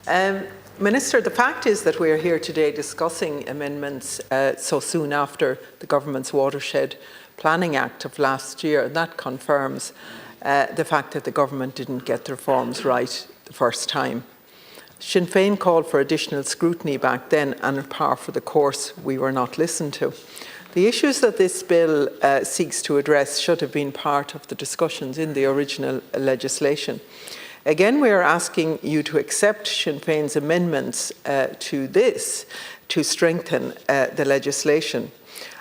Minister, the fact is that we are here today discussing amendments so soon after the Government's Watershed Planning Act of last year. That confirms the fact that the Government didn't get the reforms right the first time. Sinn Féin called for additional scrutiny back then, and par for the course, we were not listened to. The issues that this bill seeks to address should have been part of the discussions in the original legislation. Again, we are asking you to accept Sinn Féin's amendments to this to strengthen the legislation.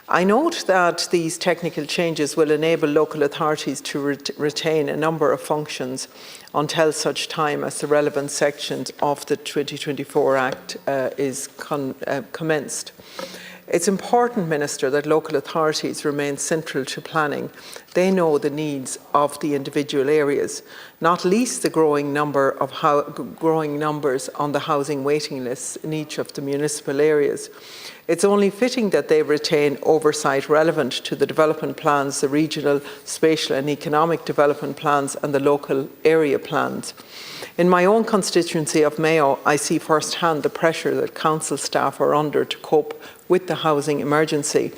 I note that these technical changes will enable local authorities to retain a number of functions until such time as the relevant sections of the 2024 Act is commenced. It's important, Minister, that local authorities remain central to planning. They know the needs of the individual areas, not least the growing numbers on the housing waiting lists in each of the municipal areas. It's only fitting that they retain oversight relevant to the development plans, the regional, spatial and economic development plans and the local area plans. In my own constituency of Mayo, I see firsthand the pressure that council staff are under to cope with the housing emergency,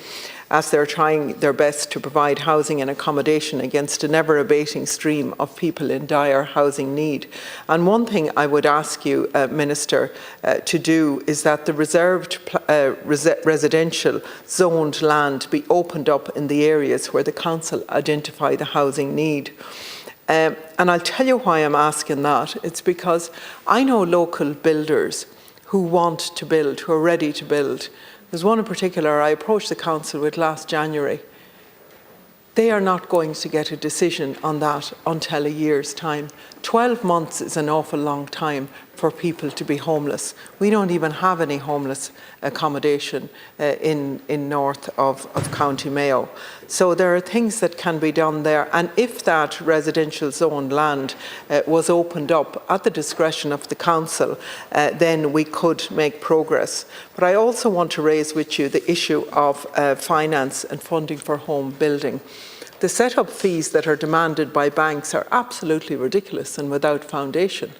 as they're trying their best to provide housing and accommodation against an ever-abating stream of people in dire housing need. And one thing I would ask you, Minister, to do is that the reserved residential zoned land be opened up in the areas where the council identify the housing need. And I'll tell you why I'm asking that. It's because I know local builders who want to build, who are ready to build. There's one in particular I approached the council with last January. They are not going to get a decision on that until a year's time. 12 months is an awful long time for people to be homeless. We don't even have any homeless accommodation in north of County Mayo. So there are things that can be done there. And if that residential zone land was opened up at the discretion of the council, then we could make progress. But I also want to raise with you the issue of finance and funding for home building. The set-up fees that are demanded by banks are absolutely ridiculous and without foundation.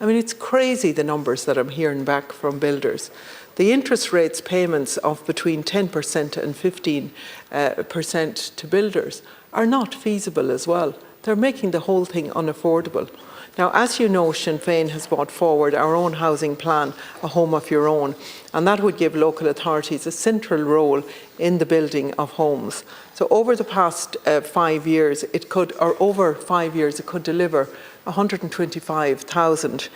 I mean, it's crazy the numbers that I'm hearing back from builders. The interest rates payments of between 10% and 15% to builders are not feasible as well. They're making the whole thing unaffordable. Now, as you know, Sinn Féin has brought forward our own housing plan, A Home of Your Own, and that would give local authorities a central role in the building of homes. So over the past 5 years, it could deliver 125,000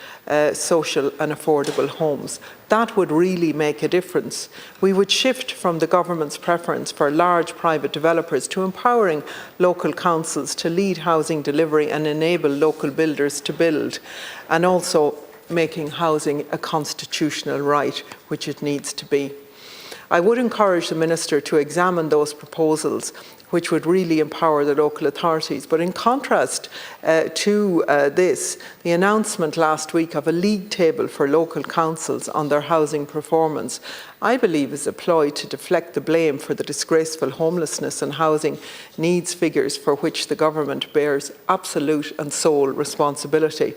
social and affordable homes. That would really make a difference. We would shift from the government's preference for large private developers to empowering local councils to lead housing delivery and enable local builders to build, and also making housing a constitutional right, which it needs to be. I would encourage the Minister to examine those proposals which would really empower the local authorities. But in contrast to this, the announcement last week of a league table for local councils on their housing performance, I believe is a ploy to deflect the blame for the disgraceful homelessness and housing needs figures for which the government bears absolute and sole responsibility.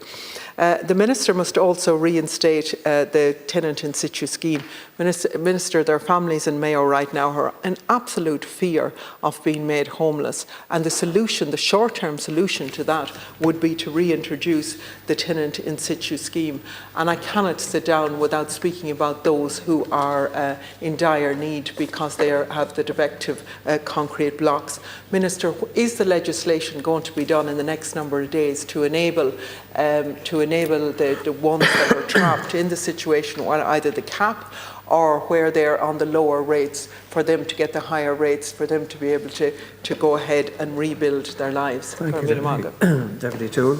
The Minister must also reinstate the tenant in situ scheme. Minister, there are families in Mayo right now who are in absolute fear of being made homeless, and the solution, the short-term solution to that, would be to reintroduce the tenant in situ scheme. And I cannot sit down without speaking about those who are in dire need because they have the defective concrete blocks. Minister, is the legislation going to be done in the next number of days to enable the ones that are trapped in the situation where either the cap or where they're on the lower rates, for them to get the higher rates, for them to be able to go ahead and rebuild their lives? Thank you, Deputy Toole.